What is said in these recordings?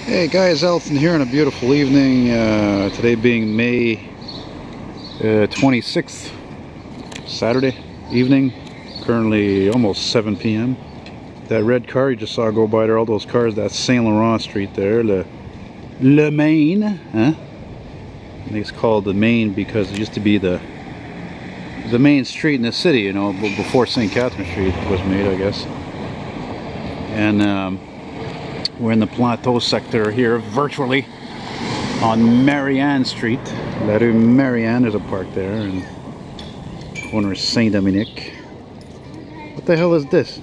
Hey guys, Elton here on a beautiful evening, today being May 26th, Saturday evening, currently almost 7 p.m. That red car you just saw go by there, all those cars, that's Saint Laurent Street there, Le Main, huh? I think it's called the Main because it used to be the main street in the city, you know, before St. Catherine Street was made, I guess. And we're in the Plateau sector here, virtually on Marianne Street. La Rue Marianne, there's a park there, and corner Saint Dominique. What the hell is this?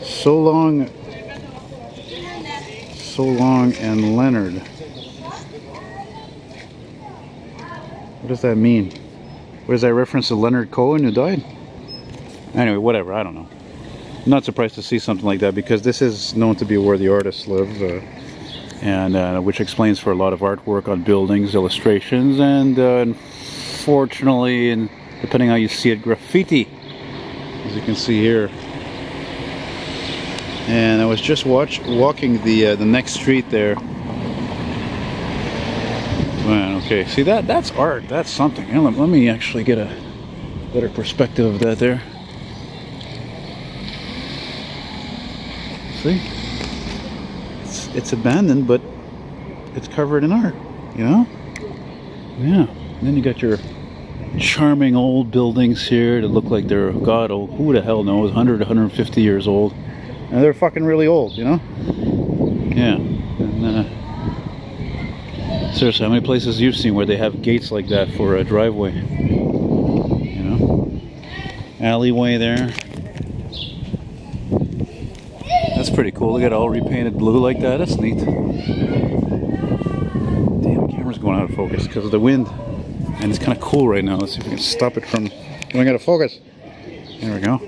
So Long and Leonard. What does that mean? What is that reference to Leonard Cohen who died? Anyway, whatever, I don't know. I'm not surprised to see something like that because this is known to be where the artists live, and which explains for a lot of artwork on buildings, illustrations, and unfortunately, and depending how you see it, graffiti, as you can see here. And I was just walking the next street there. Man, okay, see that's art. That's something. Let me actually get a better perspective of that there. See, it's abandoned, but it's covered in art, you know? Yeah. And then you got your charming old buildings here that look like they're, God, oh, who the hell knows, 100, 150 years old. And they're fucking really old, you know? Yeah. And, seriously, how many places you've seen where they have gates like that for a driveway? You know? Alleyway there. That's pretty cool. Look at it all repainted blue like that. That's neat. Damn, the camera's going out of focus because of the wind. And it's kind of cool right now. Let's see if we can stop it from going out of focus. There we go.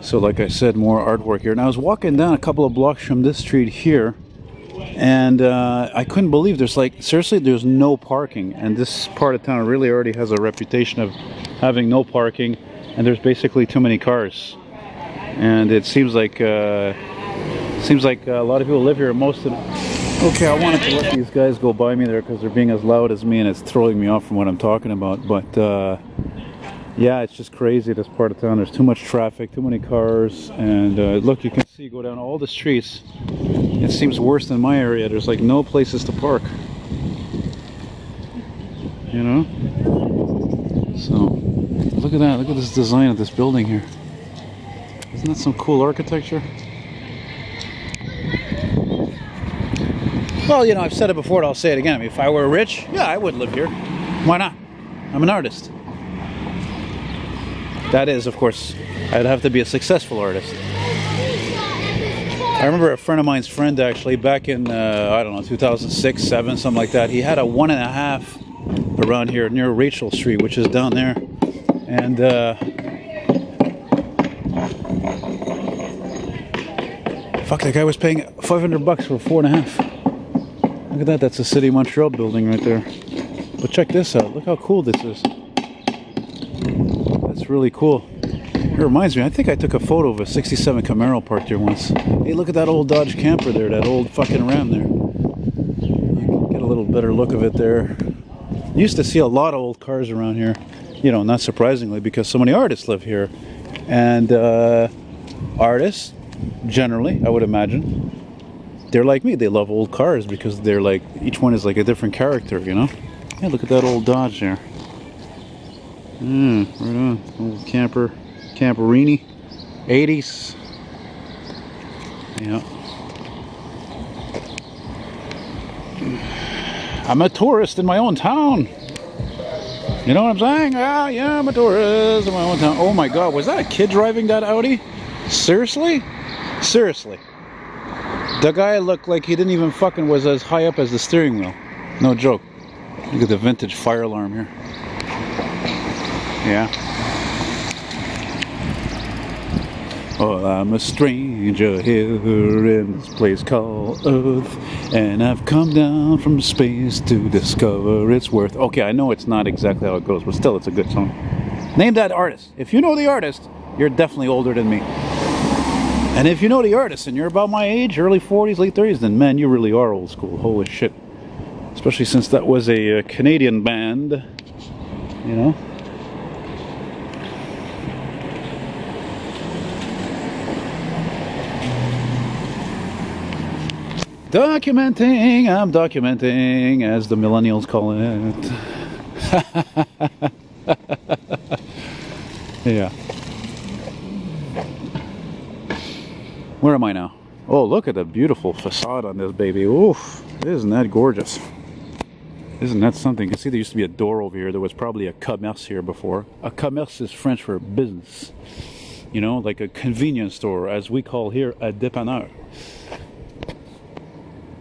So like I said, more artwork here. And I was walking down a couple of blocks from this street here, and I couldn't believe there's, like, seriously, there's no parking. And this part of town really already has a reputation of having no parking. And there's basically too many cars, and it seems like a lot of people live here. Most of them. Okay, I wanted to let these guys go by me there because they're being as loud as me, and it's throwing me off from what I'm talking about. But yeah, it's just crazy. This part of town, there's too much traffic, too many cars, and look, you can see, go down all the streets. It seems worse than my area. There's like no places to park. You know, so. Look at that, look at this design of this building here. Isn't that some cool architecture? Well, you know, I've said it before and I'll say it again. I mean, if I were rich, yeah, I would live here. Why not? I'm an artist. That is, of course, I'd have to be a successful artist. I remember a friend of mine's friend, actually, back in, I don't know, 2006, 7, something like that. He had a 1.5 around here near Rachel Street, which is down there. And fuck, that guy was paying $500 for 4.5. Look at that, that's the City of Montreal building right there. But check this out, look how cool this is. That's really cool. It reminds me, I think I took a photo of a 67 Camaro parked here once. Hey, look at that old Dodge camper there, that old fucking Ram there. Get a little better look of it there. You used to see a lot of old cars around here. You know, not surprisingly, because so many artists live here. And artists, generally, I would imagine, they're like me. They love old cars because they're like, each one is like a different character, you know? Yeah, look at that old Dodge there. Right on. Old Camperini. 80s. Yeah. I'm a tourist in my own town. You know what I'm saying? Ah, yeah, I'm a tourist in my own town. Oh my God, was that a kid driving that Audi? Seriously? Seriously. The guy looked like he didn't even fucking was as high up as the steering wheel. No joke. Look at the vintage fire alarm here. Yeah. Oh, I'm a stranger here in this place called Earth, and I've come down from space to discover its worth. Okay, I know it's not exactly how it goes, but still, it's a good song. Name that artist. If you know the artist, you're definitely older than me. And if you know the artist and you're about my age, early 40s, late 30s, then man, you really are old school. Holy shit. Especially since that was a Canadian band, you know. Documenting, I'm documenting, as the millennials call it. Yeah. Where am I now? Oh, look at the beautiful facade on this baby. Oof, isn't that gorgeous? Isn't that something? You can see there used to be a door over here. There was probably a commerce here before. A commerce is French for business. You know, like a convenience store, as we call here a dépanneur.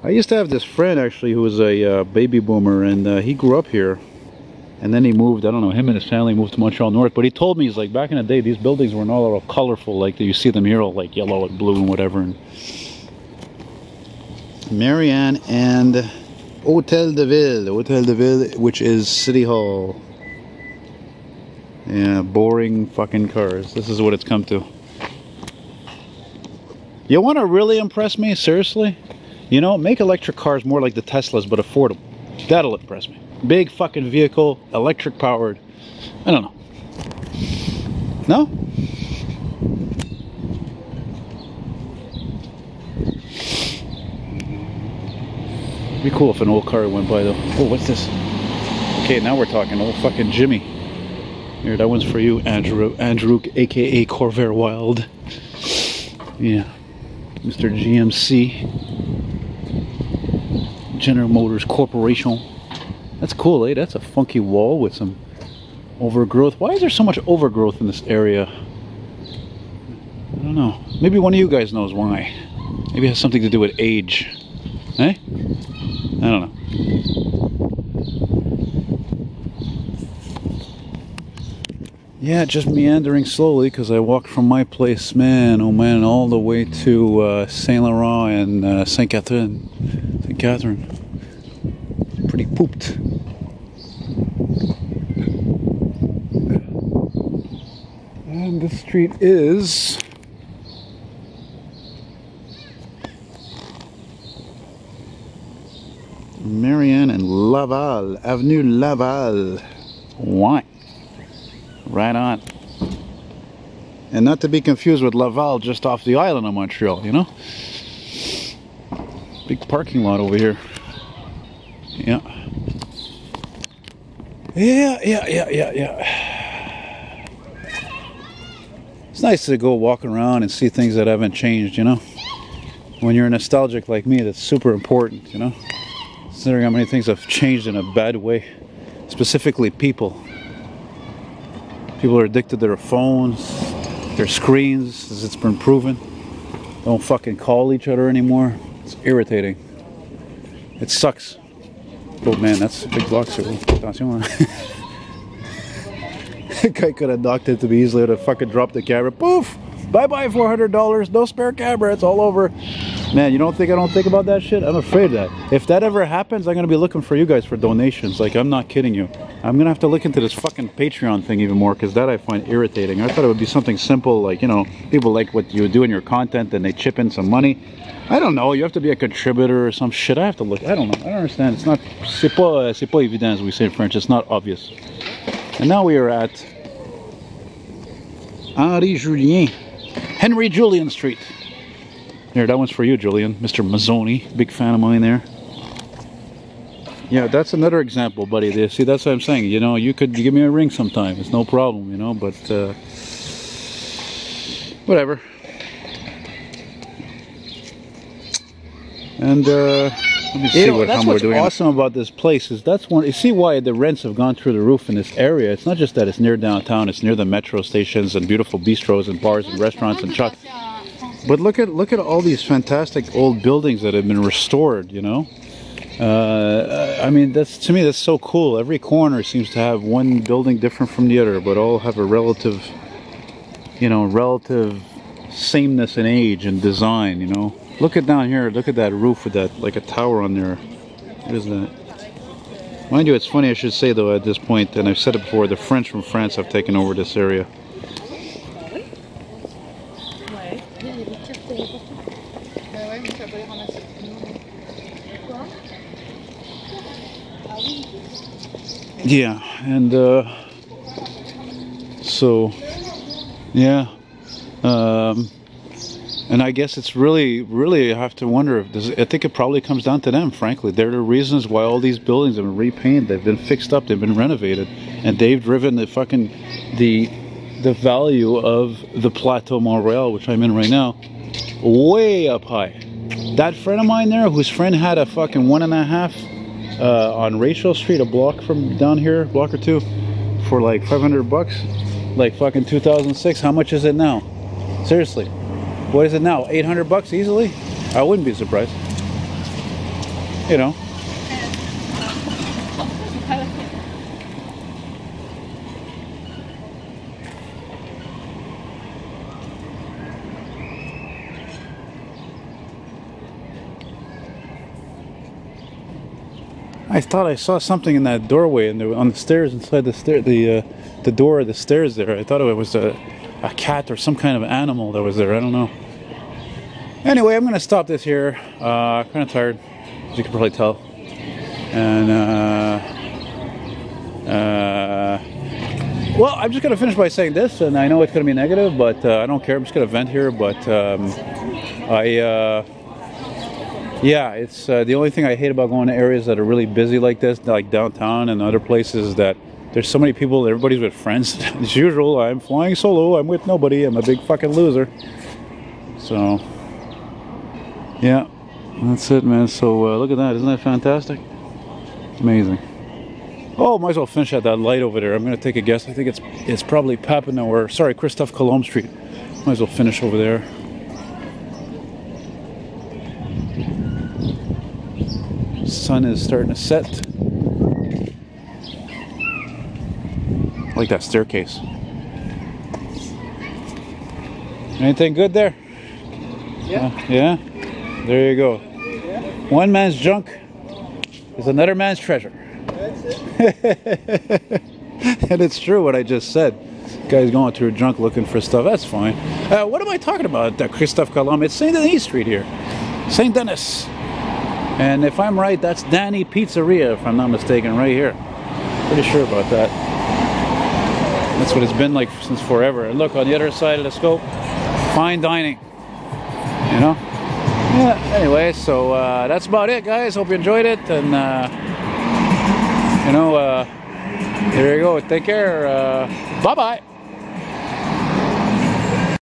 I used to have this friend actually who was a baby boomer, and he grew up here. And then he moved, I don't know, him and his family moved to Montreal North. But he told me, he's like, back in the day, these buildings were not all colorful. Like, you see them here all like yellow and blue and whatever. And Marianne and Hôtel de Ville, which is City Hall. Yeah, boring fucking cars. This is what it's come to. You want to really impress me? Seriously? You know, make electric cars more like the Teslas, but affordable. That'll impress me. Big fucking vehicle, electric powered. I don't know. No? Be cool if an old car went by though. Oh, what's this? Okay, now we're talking. Old fucking Jimmy. Here, that one's for you, Andrew, aka Corvair Wild. Yeah. Mr. GMC. General Motors Corporation. That's cool, eh? That's a funky wall with some overgrowth. Why is there so much overgrowth in this area? I don't know. Maybe one of you guys knows why. Maybe it has something to do with age. Eh? I don't know. Yeah, just meandering slowly because I walked from my place, man, oh man, all the way to Saint Laurent and Saint Catherine. Saint Catherine. Pretty pooped. And this street is Marianne and Laval, Avenue Laval. Why? Right on. And not to be confused with Laval, just off the island of Montreal, you know? Big parking lot over here. Yeah. Yeah. It's nice to go walk around and see things that haven't changed, you know? When you're nostalgic like me, that's super important, you know? Considering how many things have changed in a bad way. Specifically people. People are addicted to their phones, their screens, as it's been proven. Don't fucking call each other anymore. It's irritating. It sucks. Oh man, that's a big block circle. Attention. The guy could have knocked it to be easily, would have fucking dropped the camera. Poof! Bye-bye $400. No spare camera. It's all over. Man, you don't think I don't think about that shit? I'm afraid of that. If that ever happens, I'm going to be looking for you guys for donations. Like, I'm not kidding you. I'm going to have to look into this fucking Patreon thing even more, because that I find irritating. I thought it would be something simple, like, you know, people like what you do in your content and they chip in some money. I don't know. You have to be a contributor or some shit. I have to look. I don't know. I don't understand. It's not... C'est pas évident, as we say in French. It's not obvious. And now we are at Henry Julian Street. Here, that one's for you, Julian. Mr. Mazzoni, big fan of mine there. Yeah, that's another example, buddy. See, that's what I'm saying. You know, you could give me a ring sometime. It's no problem, you know, but whatever. And let me see what how we're doing. What's awesome about this place is that's one. You see why the rents have gone through the roof in this area. It's not just that it's near downtown. It's near the metro stations and beautiful bistros and bars and restaurants and shops. But look at all these fantastic old buildings that have been restored. You know, I mean, to me that's so cool. Every corner seems to have one building different from the other, but all have a relative sameness in age and design. You know. Look at down here, look at that roof with that, like a tower on there. What is that? Mind you, it's funny I should say though at this point, and I've said it before, the French from France have taken over this area. Yeah, and so yeah, and I guess it's really, I have to wonder if I think it probably comes down to them. Frankly, they're the reasons why all these buildings have been repainted, they've been fixed up, they've been renovated, and they've driven the fucking the value of the Plateau-Mont-Royal, which I'm in right now, way up high. That friend of mine there, whose friend had a fucking 1.5 on Rachel Street, a block from down here, block or two, for like $500, like fucking 2006. How much is it now? Seriously, what is it now? $800 easily? I wouldn't be surprised. You know. I thought I saw something in that doorway, and on the stairs inside the door of the stairs there. I thought it was a cat or some kind of animal that was there. I don't know. Anyway, I'm gonna stop this here. Kind of tired, as you can probably tell. And well, I'm just gonna finish by saying this, and I know it's gonna be negative, but I don't care. I'm just gonna vent here. But yeah, it's the only thing I hate about going to areas that are really busy like this, like downtown and other places, that there's so many people, everybody's with friends. As usual, I'm flying solo, I'm with nobody, I'm a big fucking loser. So, yeah, that's it, man. So look at that, isn't that fantastic? Amazing. Oh, might as well finish at that light over there. I'm going to take a guess. I think it's probably Papineau, or sorry, Christophe Colomb Street. Might as well finish over there. Sun is starting to set. I like that staircase. Anything good there? Yeah. Yeah? There you go. Yeah. One man's junk is another man's treasure. That's it. And it's true what I just said. Guy's going through a junk looking for stuff. That's fine. What am I talking about? Christophe Colomb. It's St. Denis Street here. St. Denis. And if I'm right, that's Danny Pizzeria, if I'm not mistaken, right here. Pretty sure about that. That's what it's been like since forever. And look, on the other side of the scope, fine dining. You know? Yeah, anyway, so that's about it, guys. Hope you enjoyed it. And, you know, there you go. Take care. Bye-bye.